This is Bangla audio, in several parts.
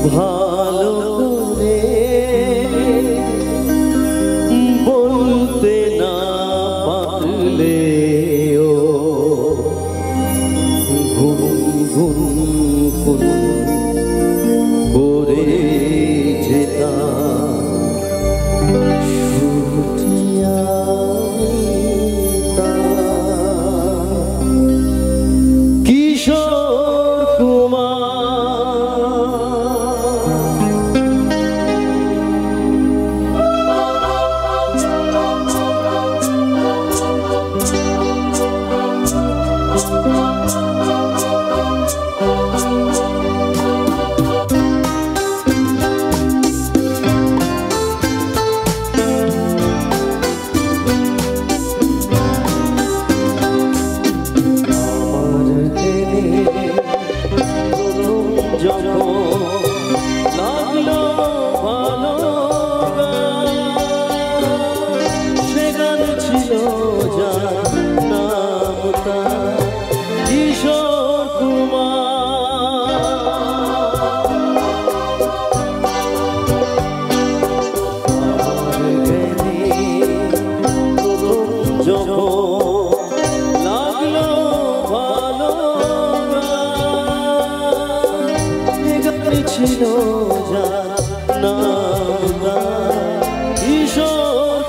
ভালো করে বলতে না পারলে ও গুনগুন করে যেতাম শুটিয়া কিশোর ছিল যার নাম কিশোর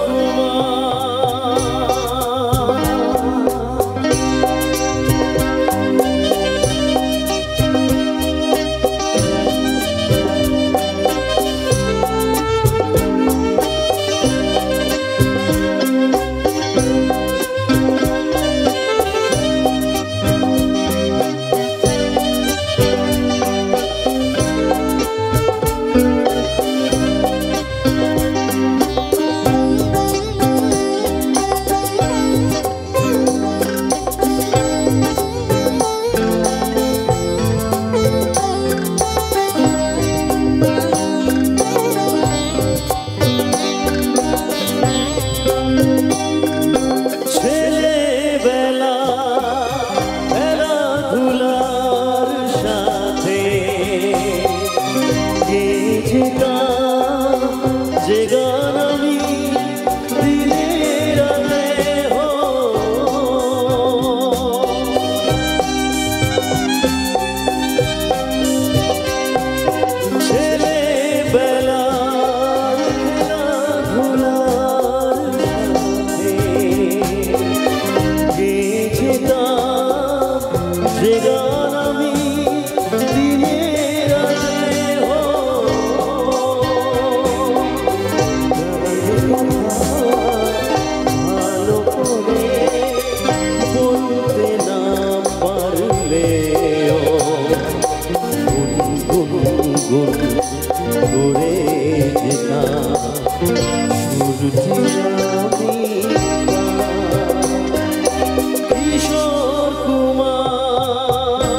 করে যেতাম কিশোর কুমার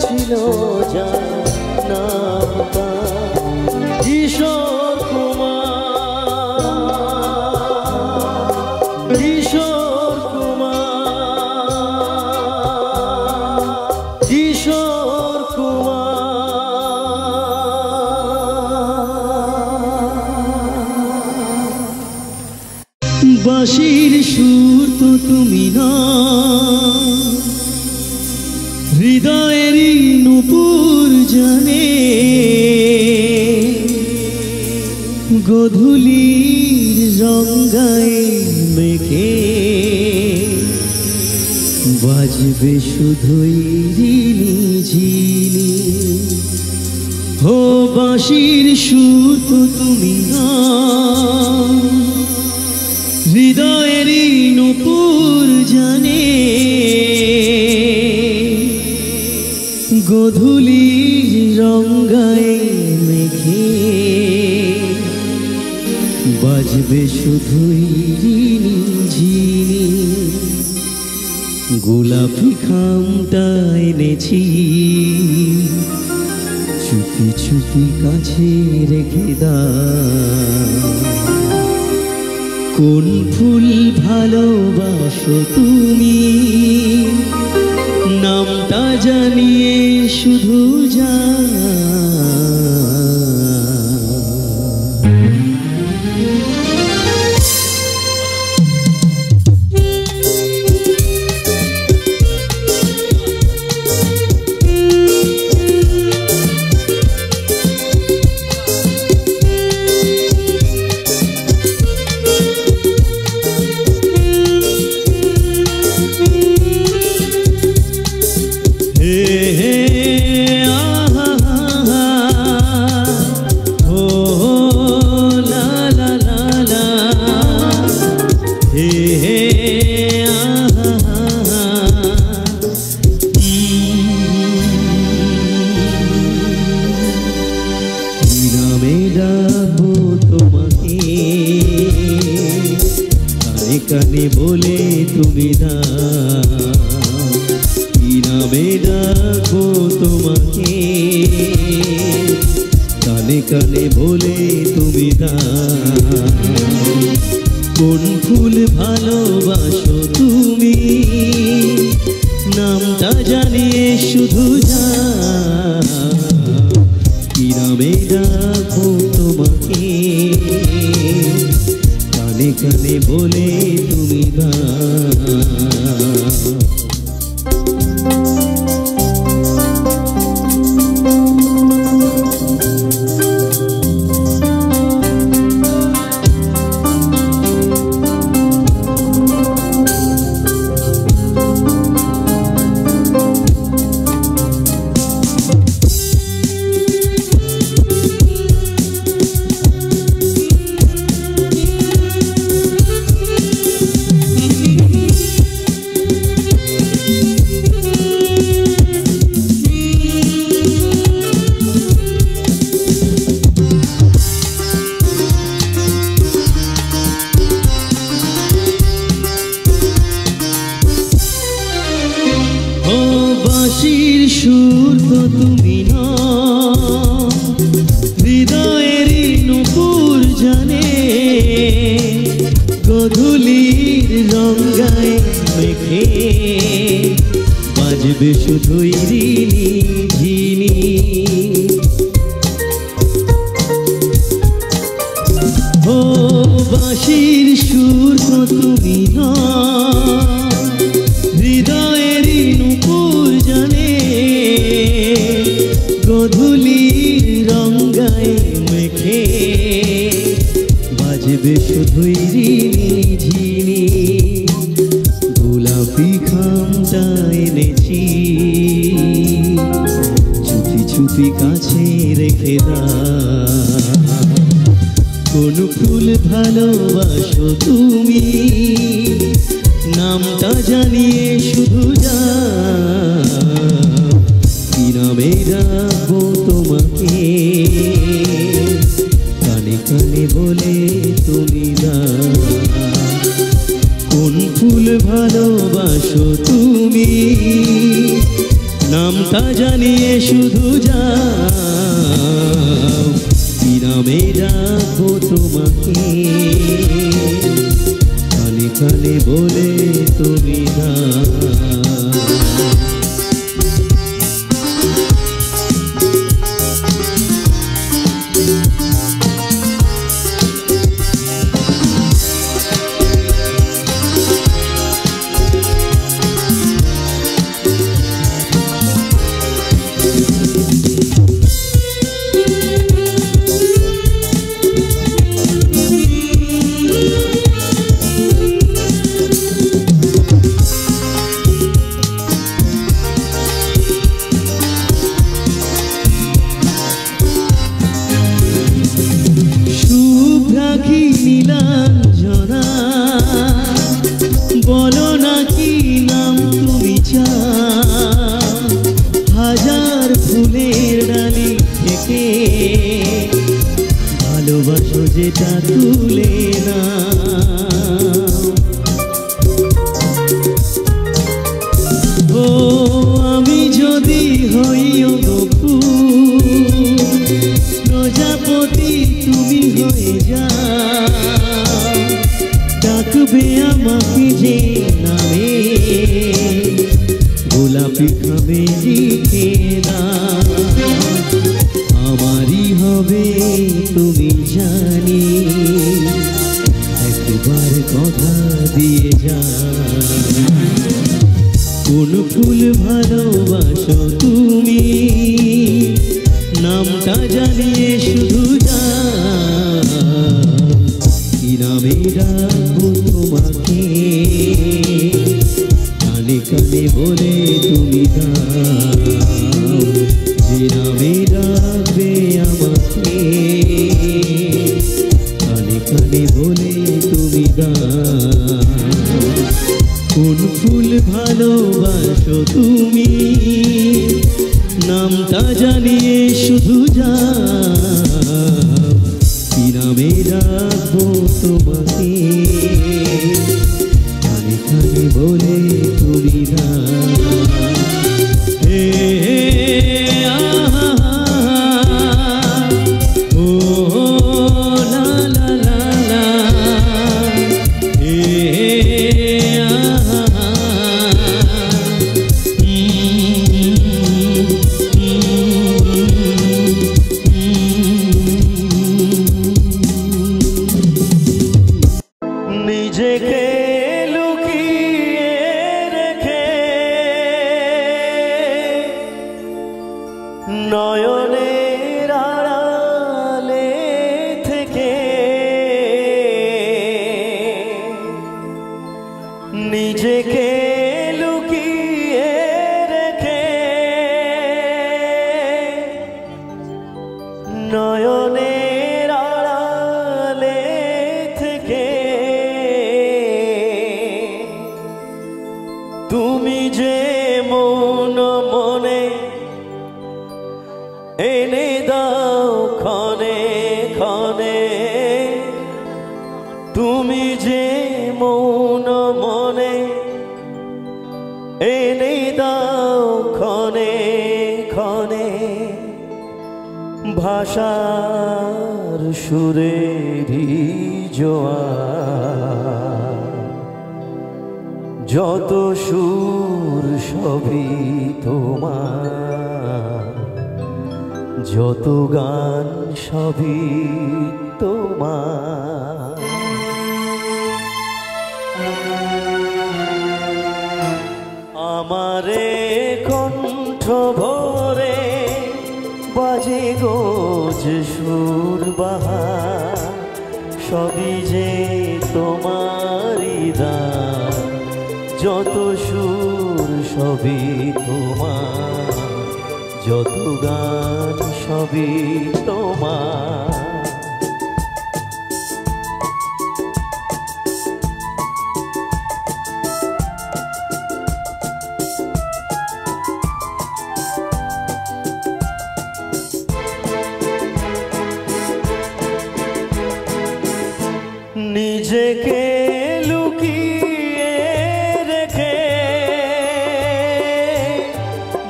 ছিল যার নাম তার কিশোর কুমার, কিশোর কুমার, কিশোর কুমার। বাঁশির সুর তো তুমি না, হৃদয়েরই নূপুর জানে, গধূলির রঙায় মেঘে বাজবে শুধুই ঝিনি। হো বাঁশির সুর তো তুমি না, হৃদয়েরই নূপুর জানে, গধূলির রঙায় মেঘে বাজবে শুধুই ঝিনি। গোলাপি খামটা এনেছি, চুপি চুপি কাছে রেখে দাও। কোন ফুল ভালোবাসো তুমি, নামটা জানিয়ে শুধু যা। কানে বলে তুমি দাও, কি নামে ডাকবো তোমাকে, কানে কানে বলে তুমি দাও। কোন ফুল ভালোবাসো তুমি, নামটা জানিয়ে শুধু যাও। কি নামে ডাকবো তোমাকে, কানে কানে বলে তুমি দাও। বাঁশির সুর তো তুমি না, হৃদয়েরই নূপুর জানে, গধূলির রঙায় মেঘে বাজবে শুধুই ঝিনি। ও বাঁশির সুর তো তুমি না, হৃদয়েরই নূপুর জানে, গধূলির রঙায় মেঘে বাজবে শুধুই ঝিনি। গোলাপি খামটা এনেছি, চুপি চুপি কাছে রেখে দাও। কোন ফুল ভালোবাসো তুমি, নামটা জানিয়ে শুধু যাও। কি নামে ডাকবো তোমাকে, কানে কানে বলে তুমি দাও। কোন ফুল ভালোবাসো তুমি, নামটা জানিয়ে জানিয়ে শুধু যাও, কি নামে ডাকবো তোমাকে, কানে কানে বলে তুমি দাও। নীলাঞ্জনা বলো না কি নাম তুমি চাও, হাজার ফুলের ডালি থেকে ভালোবাসো যেটা তুলে না। ও আমি যদি হই প্রজাপতি তুমি হয়ে যাও, ডাকবে আমাকে যে নামে, গোলাপি খাবে লিখে দাও, আমারই হবে তুমি জানি, একবার কথা দিয়ে যাও। কোন ফুল ভালোবাসো তুমি, নামটা জানিয়ে শুধু যাও, কি নামে ডাকবো তোমাকে, কানে কানে বলে তুমি দাও, যে নামে ডাকবে আমাকে, কানে কানে বলে তুমি দাও। কোন ফুল ভালোবাসো তুমি, নামটা জানিয়ে শুধু যাও, কি নামে ডাকবো তোমাকে, কানে কানে বলে তুমি দাও। হে আহা ও লা লা লা লা, হে নিজেকে লুকিয়ে রেখে নয়নের আড়ালে থেকে, নিজেকে লুকিয়ে রেখে নয়নের আড়ালে থেকে, তুমি যে মন মনে এনে দাও ক্ষণে ক্ষণে, তুমি যে মন মনে এনে দাও ক্ষণে ক্ষণে, ভাষার সুরেরই জোয়ার, যত সুর সবই তোমার, যত গান সবই তোমার। আমারে কণ্ঠ ভরে বাজে গোজ সুর বাহার, সবই যে তোমারই দান, যত সুর সবই তোমার, যত গান সবই তোমার। নিজেকে লুকিয়ে রেখে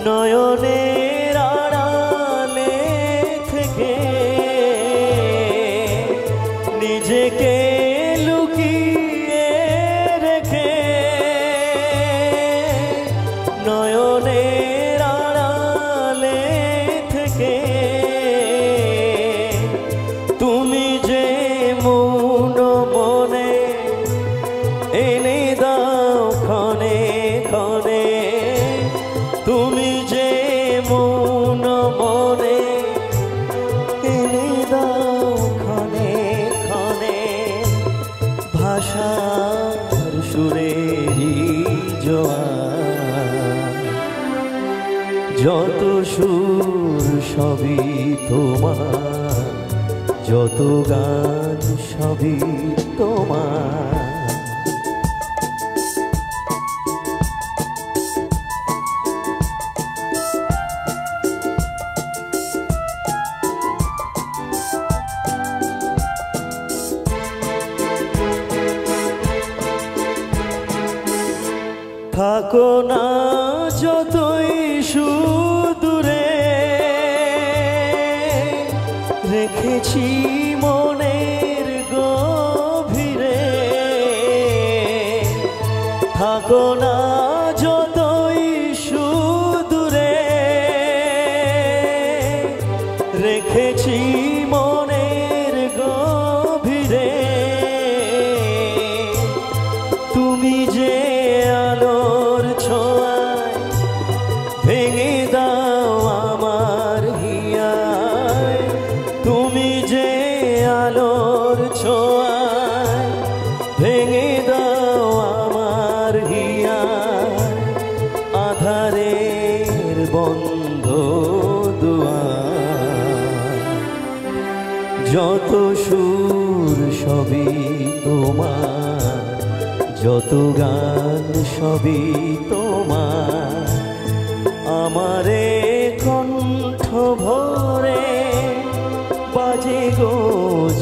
নয়নের সুর সবই তোমার, যত গান সবই তোমার। থাকো না যতই সুদূরে, রেখেছি মনের গভীরে। থাকো না যতই সুদূরে, রেখেছি মনের গভীরে। তুমি যে আলোর ছোঁয়ায় ভেঙে দাও আমার হিয়ায়, তুমি যে আলোর ছোঁয়ায় ভেঙে দাও আমার হিয়ায়। আধারের বন্ধ দুয়ার, যত সুর সবই তোমার, যত গান সবই তোমার। আমারে কণ্ঠ ভরে বাজে গো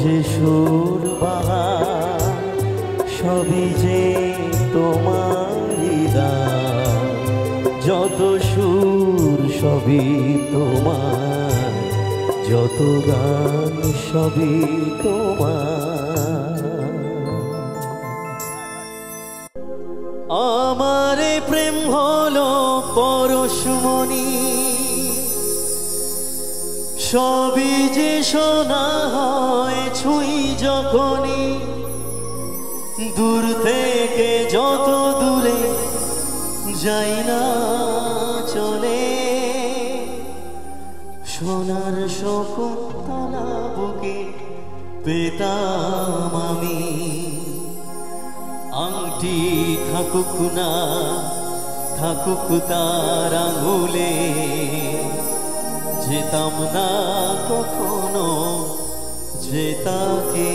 যে সুর বাহার, সবই যে তোমারই দান। যত সুর সবই তোমার, যত গান সবই তোমার। আমারে প্রেম হলো পরশমণি, সবই যে শোনা হয় ছুঁই যখনই। দূর থেকে যত দূরে যাই না চলে, সোনার শকুন্তলা বুকে পেতাম আমি। আংটি থাকুক না থাকুক তার আঙুলে, যেতাম না কখনো যে তাকে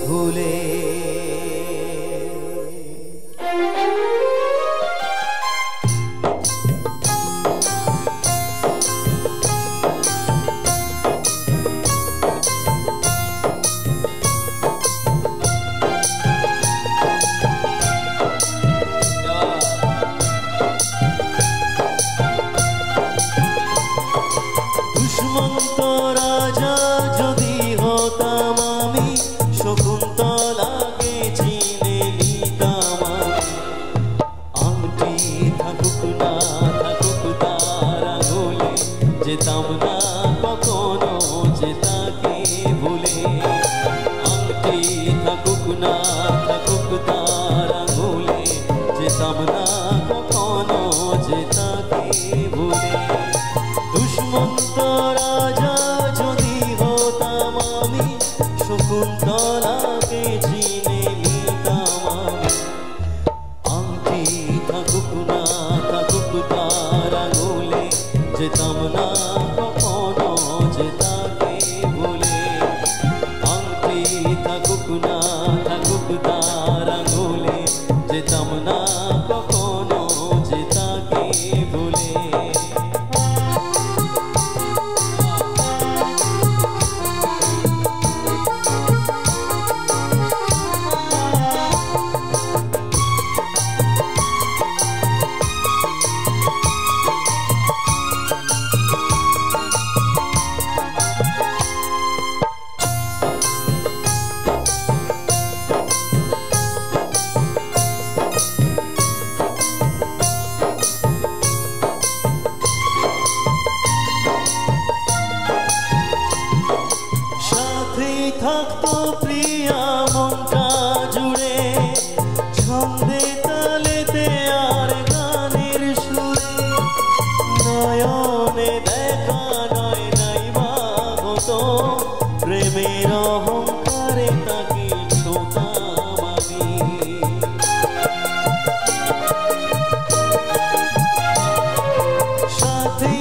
ভুলে। দুষ্মন্ত রাজা যদি হতাম আমি, শকুন্তলাকে চিনে নিতাম আমি। আংটি থাকুক না থাকুক তার আঙুলে, যেতাম না কখনো যে তাকে ভুলে। আংটি থাকুক না থাকুক তার আঙুলে, যেতাম না কখনো যে তাকে ভুলে। দুষ্মন্ত রাজা যদি হতাম আমি, শকুন্তলাকে চিনে নিতাম আমি। আংটি থাকুক না থাকুক তার আঙুলে, যেতাম না কখনো যে তাকে ভুলে। আংটি থাকুক না থাকুক তার আঙুলে, যেতাম না কখনো যে তাকে ভুলে। থাকতো প্রিয়া মনটা জুড়ে, ছন্দে তালেতে আর গানের সুরে। নয়নে দেখা নয় নাই বা হতো, প্রেমের অহংকারে তাকে ছোটাম আমি। সাথে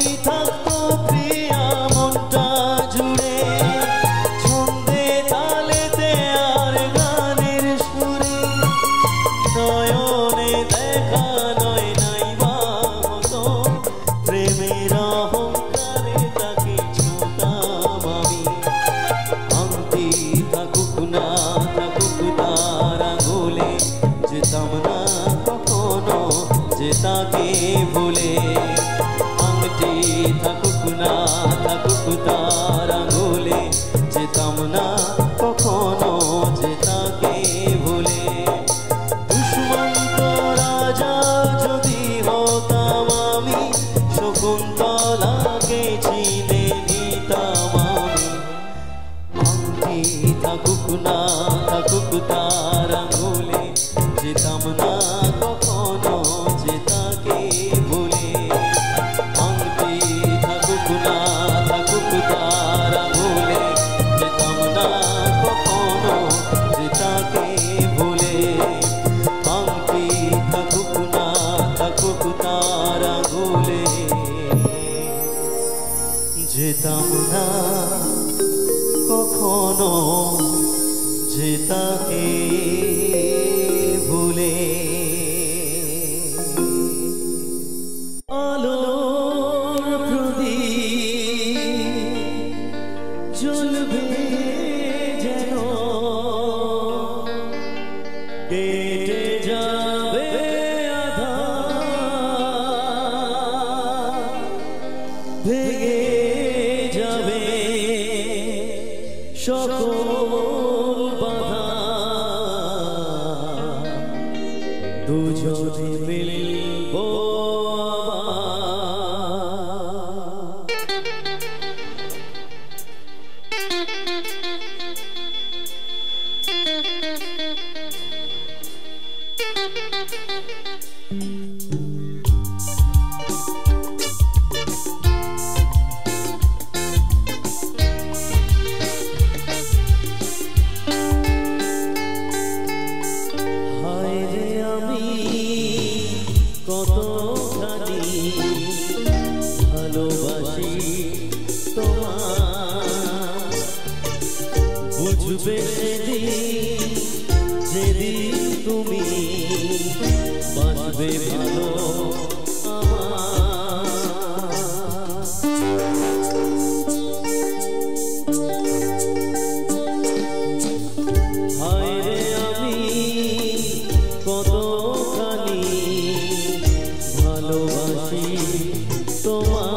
থাকুক না থাকুক তার আঙুলে, যেতাম না কখনো যে তাকে ভুলে। দুষ্মন্ত রাজা যদি হতাম আমি, শকুন্তলাকে চিনে নিতাম আমি। আংটি থাকুক না থাকুক তার আঙুলে, যেতাম না কখনো যে তাকে ভুলে। আংটি থাকুক না থাকুক তার আঙুলে, যেতাম না কখনো যে তাকে ভুলে। আংটি থাকুক না থাকুক তার আঙুলে, যেতাম না কখনো যে তাকে ভুলে। আলোর প্রদীপ জ্বলবে যেন, কেটে যাবে আঁধার, ভেঙে যাবে সকল বাধা, দুজনে মিলব কতখানি ভালোবাসি তোমার, বুঝবে সেদিন যেদিন তুমি বাঁচবে ভালো হায় রে আমি কতখানি ভালোবাসি তোমার,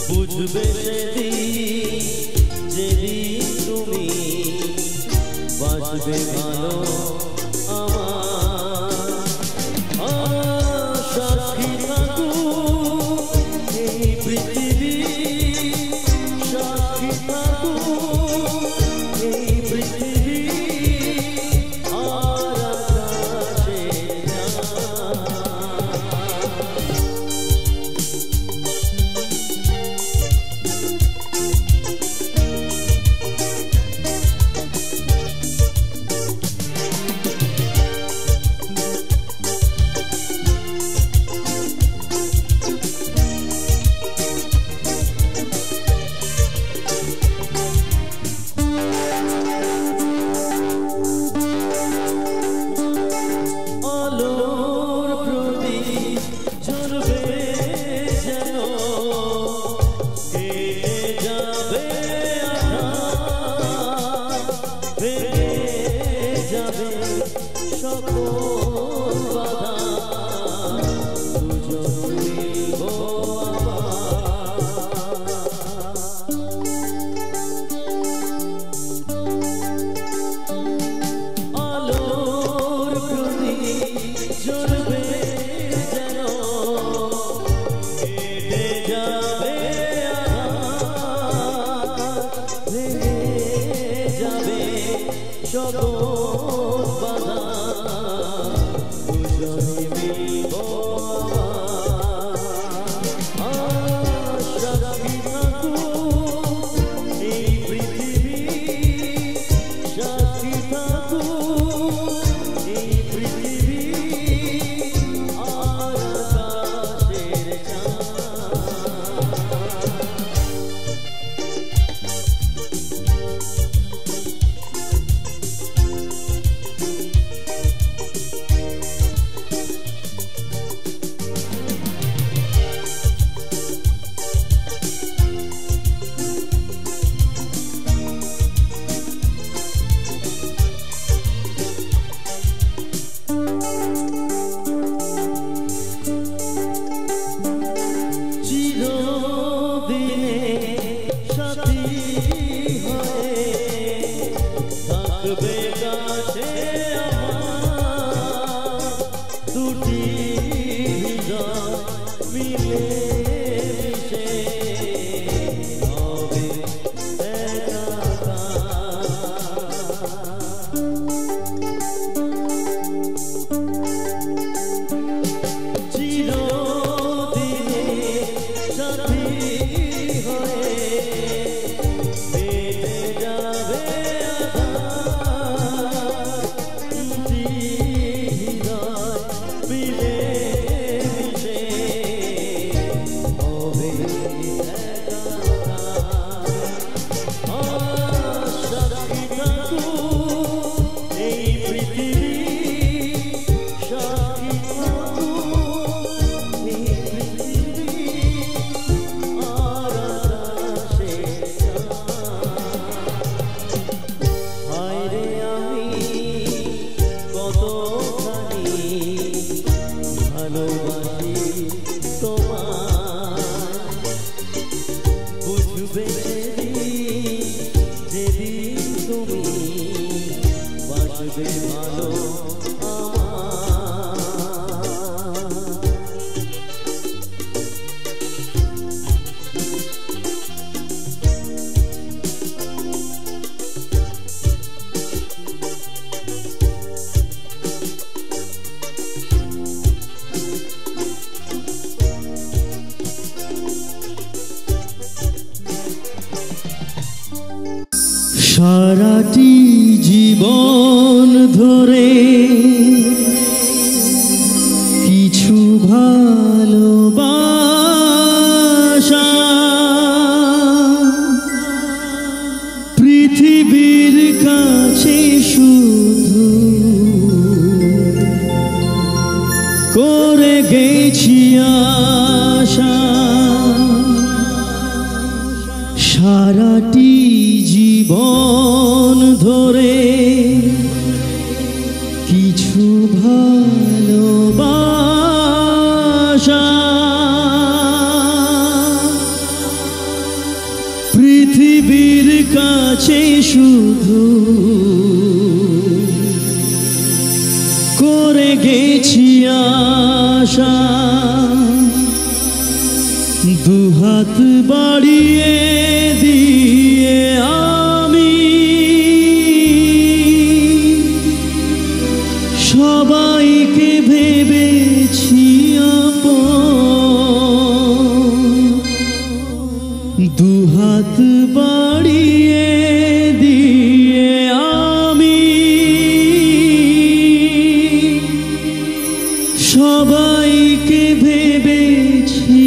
বুঝবে সেদিন যেদিন মিলে মিশে হবে চিরদিনে সাথী হয়ে মেটে যাবে আধার হৃদয় মিলে মিশে হবে সাক্ষী থাকুক এই পৃথিবী সাক্ষী থাকুক এই পৃথিবী আর আকাশে হায় রে আমি কতখানি ভালোবাসি তোমায় বুঝবে যেদিন তুমি বাসবে ভালো সারাটি জীবন ধরে কিছু ভালোবাসা পৃথিবীর কাছে শুধু করে গেছি আশা সারাটি জীবন ধরে কিছু ভালোবাসা পৃথিবীর কাছে শুধু করে গেছি আশা দুহাত বাড়িয়ে দিয়ে আমি সবাইকে ভেবেছি আপন দুহাত বাড়িয়ে দিয়ে আমি সবাইকে ভেবেছি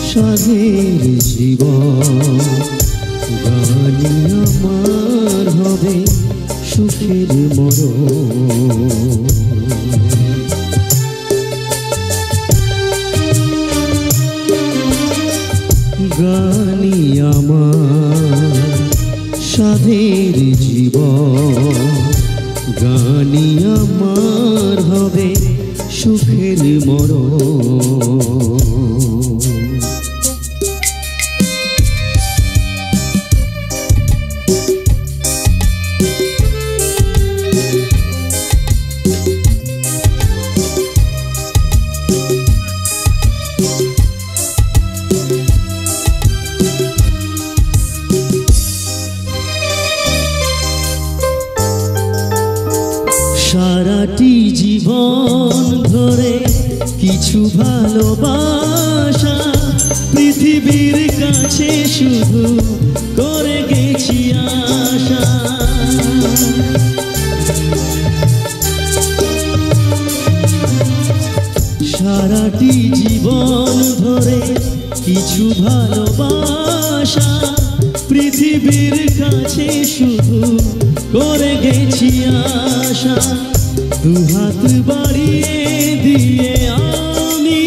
সাধের জীবন গানি আমার হবে সুখের মরণ গানি আমার সাধের জীবন গানি আমার হবে সুখের মরণ সারাটি জীবন ধরে কিছু ভালোবাসা পৃথিবীর কাছে শুধু করে গেছি আশা সারাটি জীবন ধরে কিছু ভালোবাসা পৃথিবীর কাছে শুধু করে গেছি আশা দুহাত বাড়িয়ে দিয়ে আমি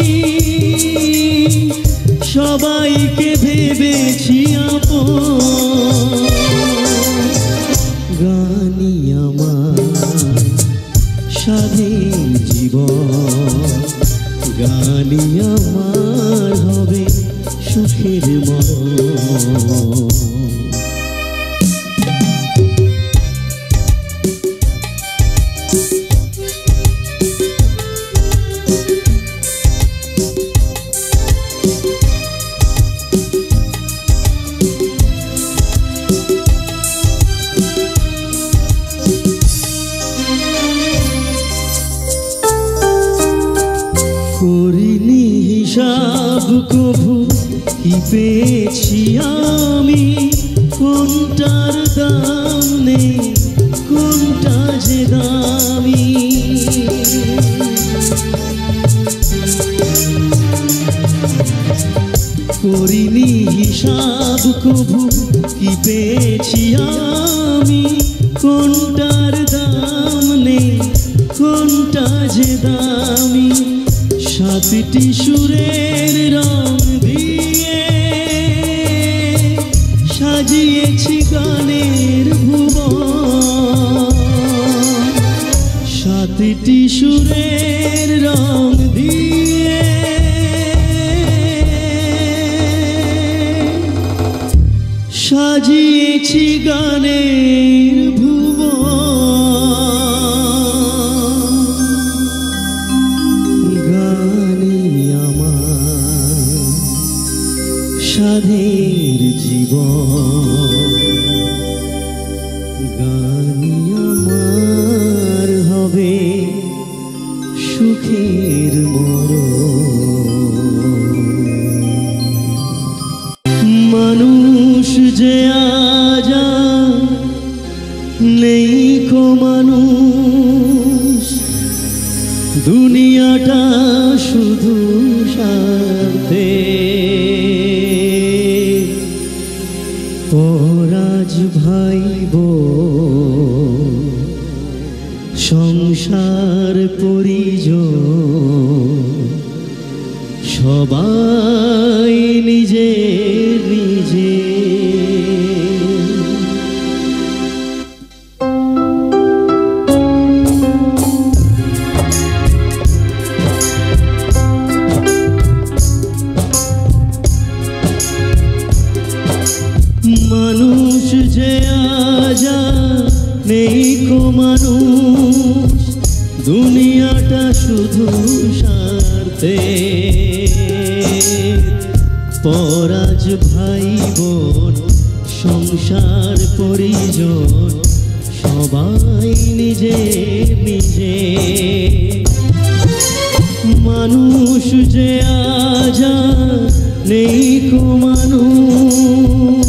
সবাই সবাইকে ভেবেছি আপন, গানই আমার স্বাধীন জীবন, গানই আমার হবে সুখের মরণ। করিনি হিসাব কভু কি পেয়েছি আমি, কোনটার দাম নেই কোনটা যে দামি। করিনি হিসাব কভু কি পেয়েছি আমি, কোনটার দাম নেই কোনটা যে দামি। সাতটি সুরের রং দিয়ে সাজিয়েছি গানের ভুবন, সাতটি সুরের রং দিয়ে সাজিয়েছি গানের ভুবন। সাধের জীবন, গানই আমার হবে সুখের মরণ। মানুষ যে আজ নেই কো মানুষ, দুনিয়াটা শুধু স্বার্থে। পরাজ ভাইব সংসার পরিজন, সবাই নিজে নিজে। মানুষ যে আজ নেই কো মানুষ, দুনিয়াটা শুধু স্বার্থে। পরাজ ভাই বোন সংসার পরিজন, সবাই নিজে নিজে। মানুষ যে আজ নেই কো মানুষ,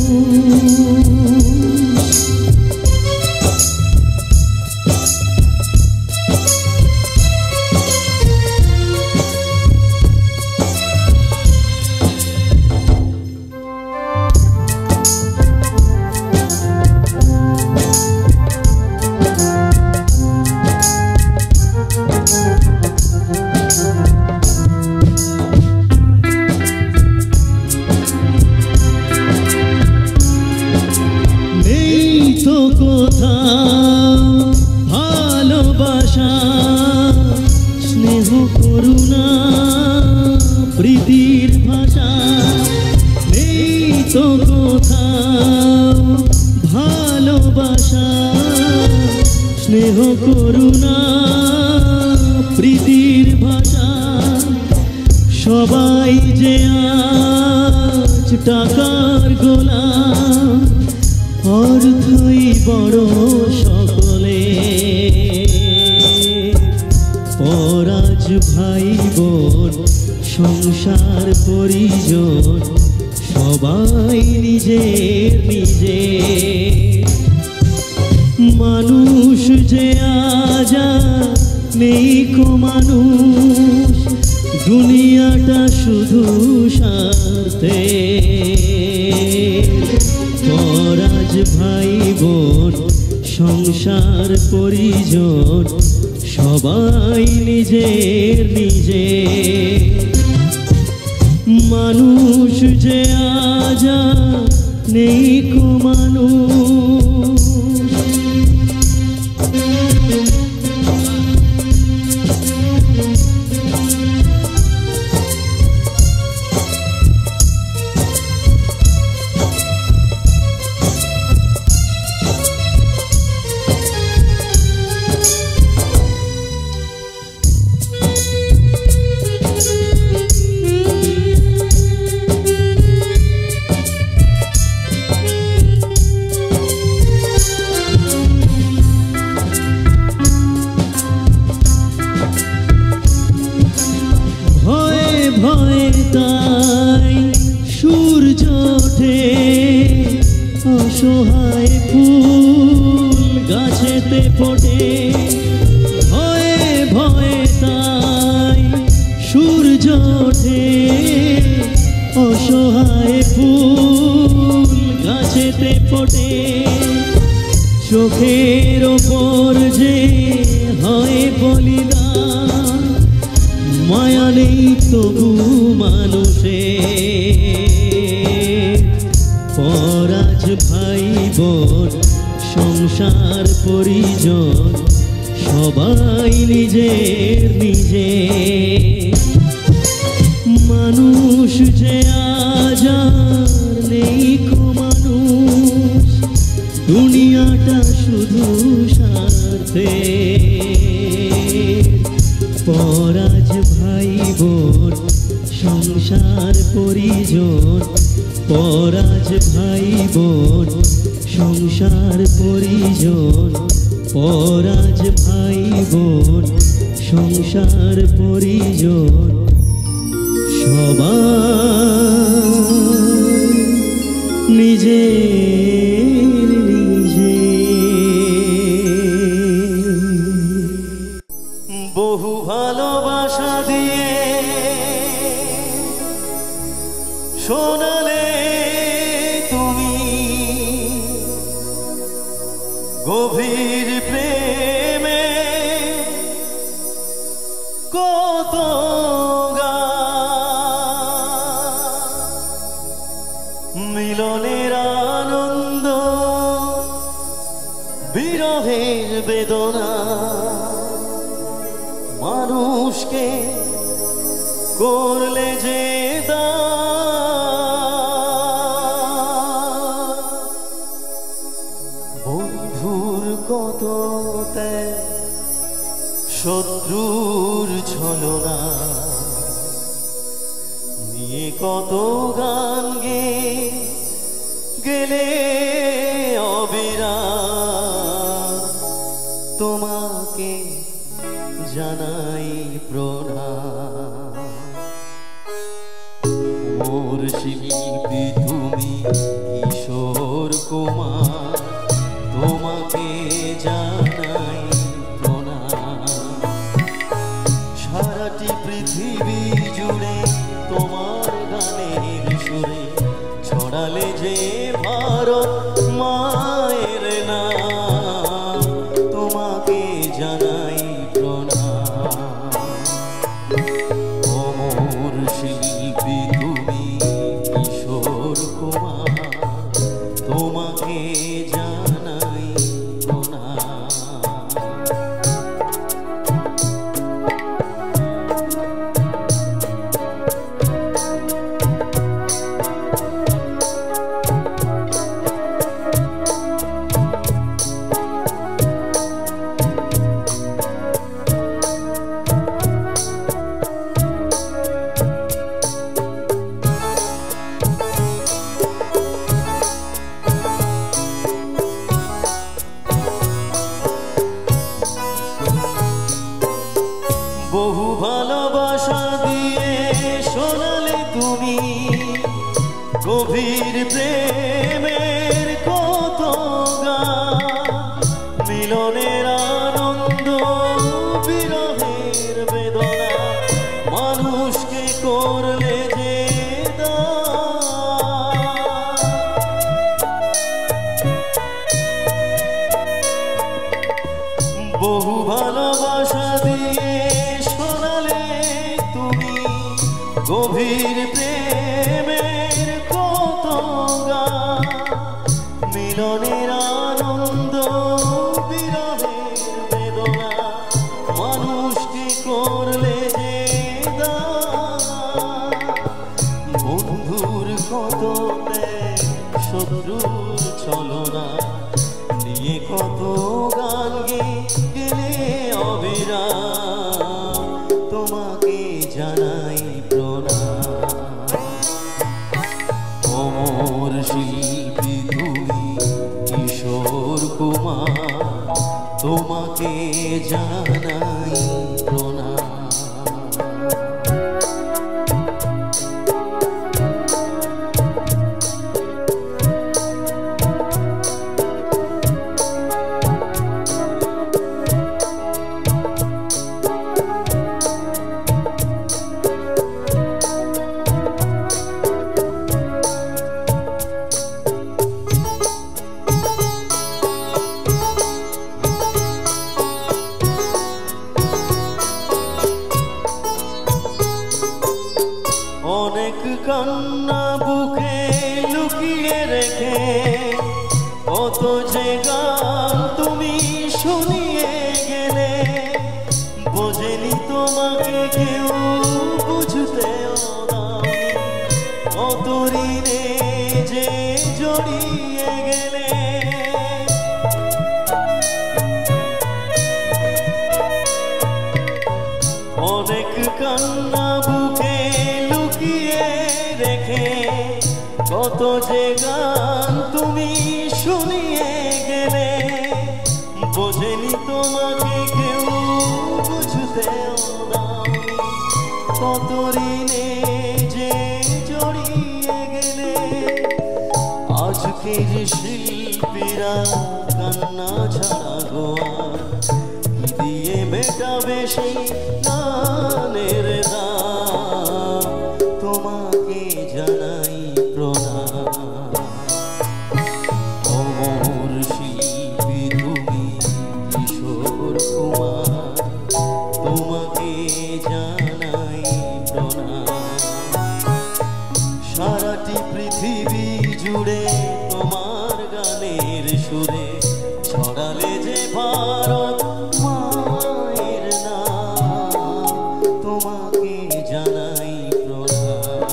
ভালোবাসা স্নেহ করুণা প্রীতির ভাষা, নেই তো কোথাও ভালোবাসা স্নেহ করুণা প্রীতির ভাষা। সবাই যে আজ টাকার গোলাম, অর্থই বড় সকলে। পরাজ ভাই বোন সংসার পরিজন, সবাই নিজে নিজে। মানুষ যে আজ নেই কো মানুষ, দুনিয়াটা শুধু স্বার্থে। পরাজ ভাই বোন সংসার পরিজন, সবাই নিজে নিজে। মানুষ যে আজ আর নেই কো মানুষ, ভয়ে তাই সূর্য ওঠে, অসহায় ফুল গাছেতে ফোটে। ভয়ে ভয়ে তাই সূর্য ওঠে, অসহায় ফুল গাছেতে ফোটে। চোখের ওপর যে হয় বলিদান, মায়া নেই তবু মানুষের। পরাজ ভাই বোন সংসার পরিজন সবাই নিজের নিজে। মানুষ যে আজ আর নেই কো মানুষ, দুনিয়াটা শুধু স্বার্থে। পরাজ ভাই বোন সংসার পরিজন, পরাজ ভাই বোন সংসার পরিজন, পরাজ ভাই বোন সংসার পরিজন সবাই নিজের নিজে। বহু ভালোবাসা দিয়ে শোনালে তুমি গভীর প্রেমে কত মিলনের আনন্দ, বিরহের বেদনা মানুষকে করলে যে বন্ধুর কত ত্যাগ, শত্রুর ছলনা নিয়ে কত গান গেলে অবিরাম। তোমাকে জানাই প্রণাম। মোর শিল্পী তুমি কিশোর কুমার, তোমাকে জানাই প্রণাম। সারাটি পৃথিবী জুড়ে তোমার গানের সুরে ছড়ালে যে ভারত মায়ের নাম, তোমাকে জানাই প্রণাম। অমর শিল্পী তুমি কিশোর কুমার, তোমাকে জানাই প্রণাম। বহু ভালোবাসা দিয়ে শোনালে তুমি গভীর প্রেমের কত গান, মিলনের আনন্দ, বিরহের বেদনা মানুষকে করলে যে বহু ভালোবাসা দিয়ে শোনালে তুমি গভীর প্রেম শত্রুর ছলনা নিয়ে কত গান গেলে অবিরাম তোমাকে জানাই প্রণাম। অমর শিল্পী তুমি কিশোর কুমার তোমাকে জানাই প্রণাম। অনেক কান্না বুকে লুকিয়ে রেখে কত যে গান তুমি শুনিয়ে গেলে, বোঝেনি তোমাকে কেউ বুঝতেও দাওনি, কত ঋণে যে জড়িয়ে গেলে। অনেক কান্না বুকে লুকিয়ে রেখে কত যে গান তুমি শুনিয়ে গেলে, বোঝেনি তোমাকে কেউ বুঝতেও দাওনি, কত ঋণে যে জড়িয়ে গেলে। আজকের শিল্পীরা কান্না ছাড়া গোয়া কি দিয়ে মেটাবে সেই গানের দাম, তোমাকে জানাই প্রণাম। অমর শিল্পী তুমি কিশোর কুমার তোমাকে জানাই প্রণাম। সারাটি পৃথিবী জুড়ে তোমার গানের সুরে ছড়ালে যে ভারত মায়ের নাম, তোমাকে জানাই প্রণাম।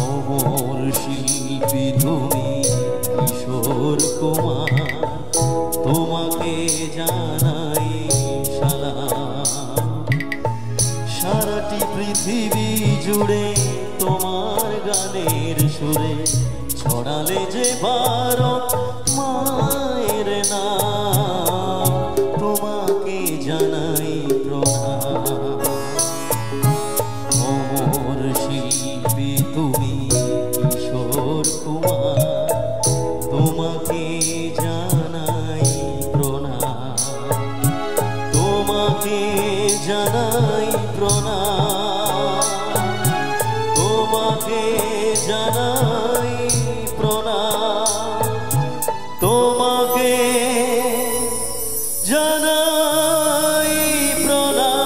অমর শিল্পী তুমি কিশোর কুমার তোমাকে জানাই সালাম। সারাটি পৃথিবী জুড়ে তোমার গানের সুরে ছড়ালে যে ভারত মায়ের নাম, তোমাকে জানাই প্রণাম। অমর শিল্পী তুমি কিশোর কুমার তোমাকে জানাই প্রণাম, তোমাকে জানাই প্রণাম, তোমাকে জানাই প্রণাম, তোমাকে জানাই প্রণাম।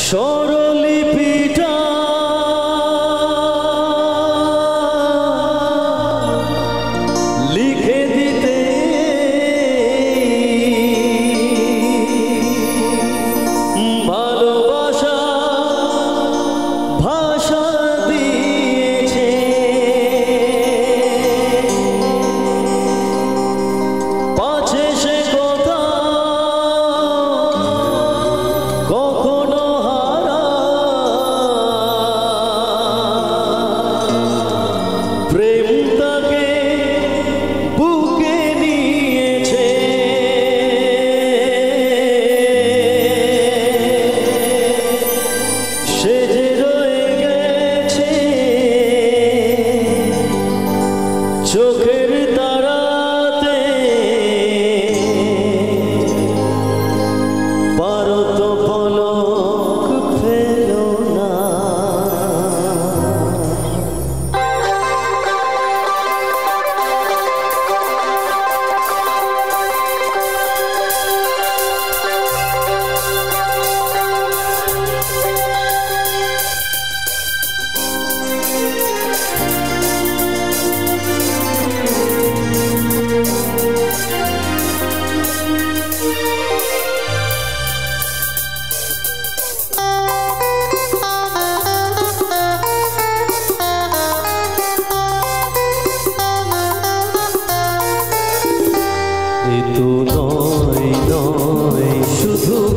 স্বরলিপিটা লিখে দিতে ভালোবাসা ভাষা দিয়েছে, পাছে সে কথা কখনো হারায়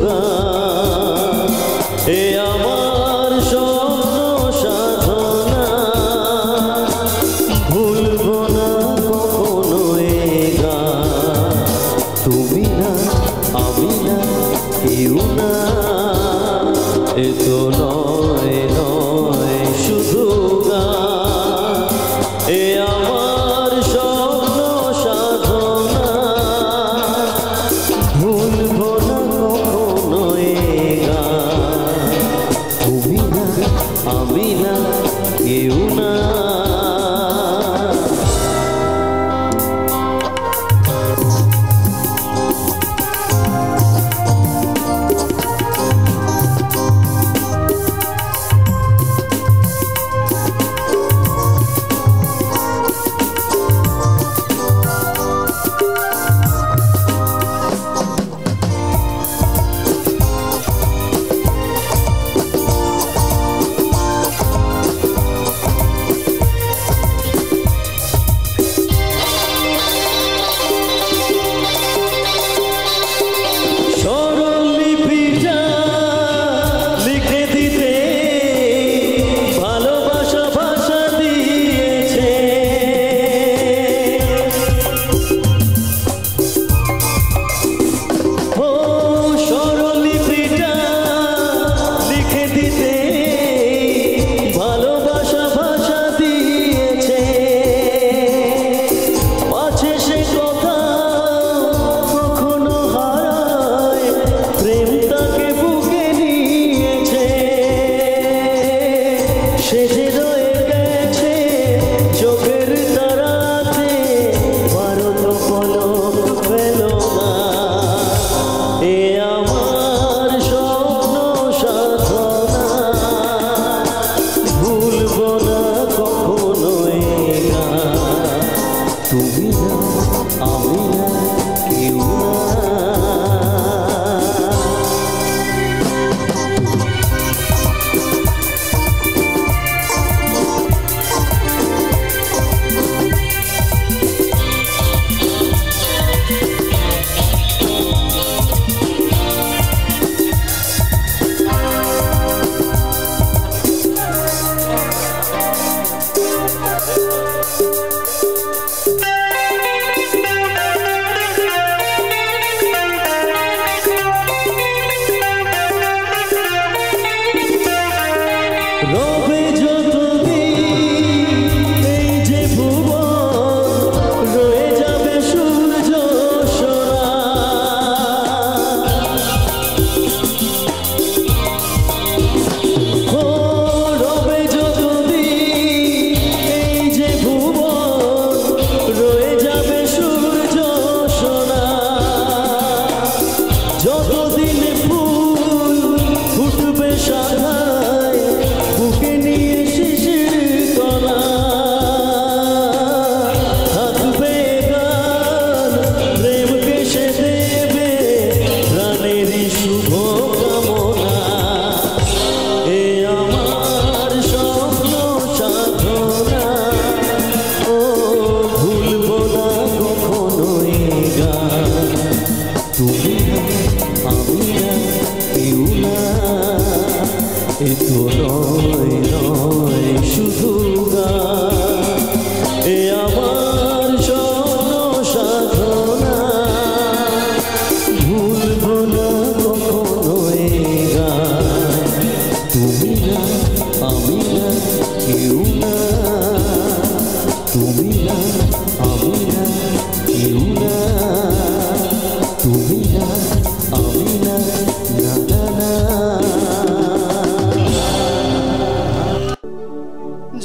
গান এ আমার স্বপ্ন সাধনা ভুলবো না কখনো এ গান তুমি না আমি না কেউ না এ তো নয় নয় শুধু গান এ আমার স্বপ্ন সাধনা ভুলবো না কখনো এ গান তুমি না আমি না কেউ না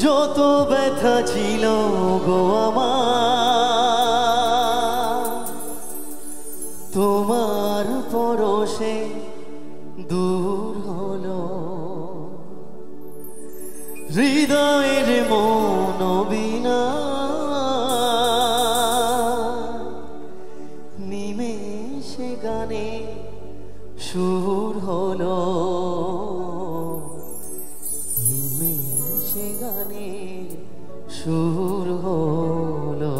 যত ব্যথা ছিল গো আমার তোমার পরশে দূর হলো হৃদয়ের মন বিনা নিমেষে গানে সুর হলো নিমেষে গানে সুর হলো।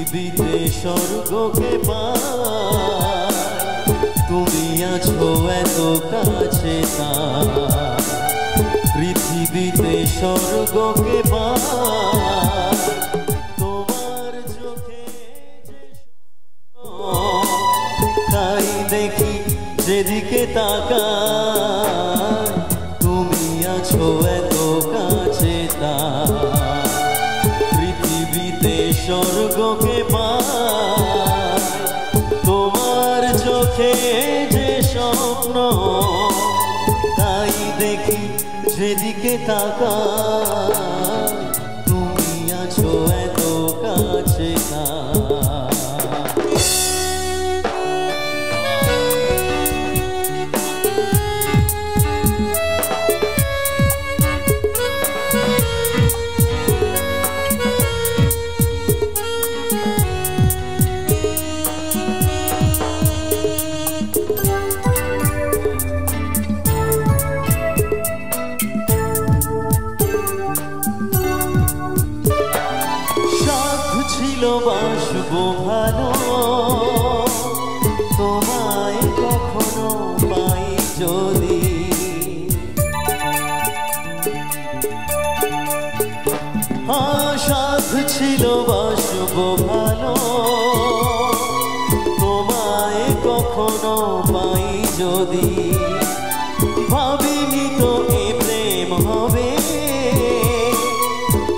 পৃথিবীতে স্বর্গকে পাই, তুমি আছো এত কাছে তাই। পৃথিবীতে স্বর্গকে পাই, তোমার চোখে যে তাই দেখি যেদিকে তাকাই, তুমি আছো এত কাছে তাই। পৃথিবীতে স্বর্গকে পাই, তোমার চোখে যে স্বপ্ন তাই দেখি যেদিকে তাকাই, তুমি আছো এত কাছে তাই। বাসবো ভালো, তোমায় কখনো পাই যদি। সাধ ছিল বাসবো ভালো, তোমায় কখনো পাই যদি। ভাবিনি তো এ প্রেম হবে,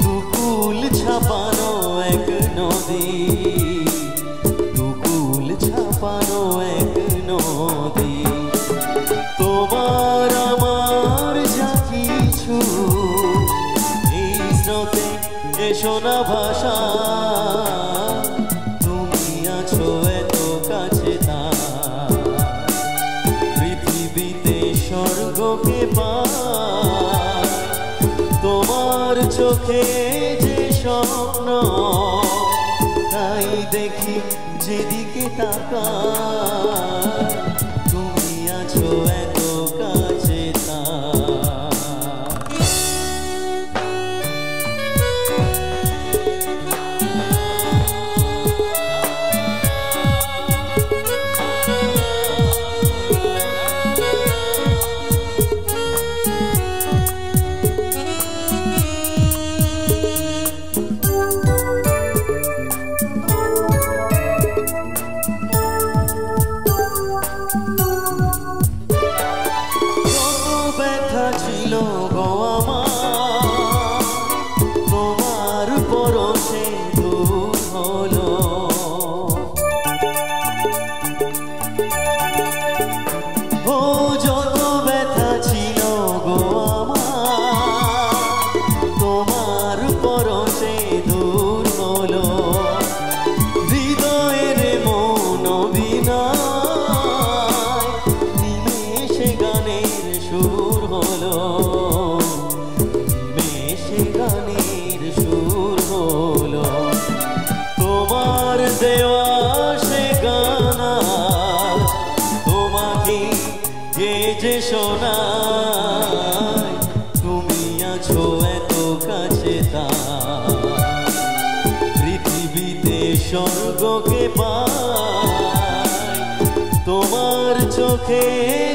দুকুল ছাপানো এক নদী, দুকুল ছাপানো এক নদী। তোমার আমার যা কিছু এই স্রোতে এসো না ভাষা, তুমি আছো এত কাছে তাই। পৃথিবীতে স্বর্গকে পাই, তোমার চোখে যে স্বপ্ন তাই দেখি যেদিকে তাকাই, তুমি আছো এত কাছে তাই। ছিল গো আমার, তোমার পরশে দূর হলো। ও যত ব্যথা ছিল গো আমার, তোমার পরশে দূর হলো। হৃদয়ের মন বিনায় নিমেষে গানের সুর হলো, নিমেষে গানের সুর হলো। তোমার দেওয়া সে গান তোমাকে গে যে শোনায়, তুমি আছো এত কাছে তাই। পৃথিবীতে স্বর্গকে পাই, তোমার চোখে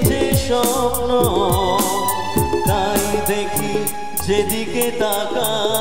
যে স্বপ্ন তাই দেখি যেদিকে তাকাই,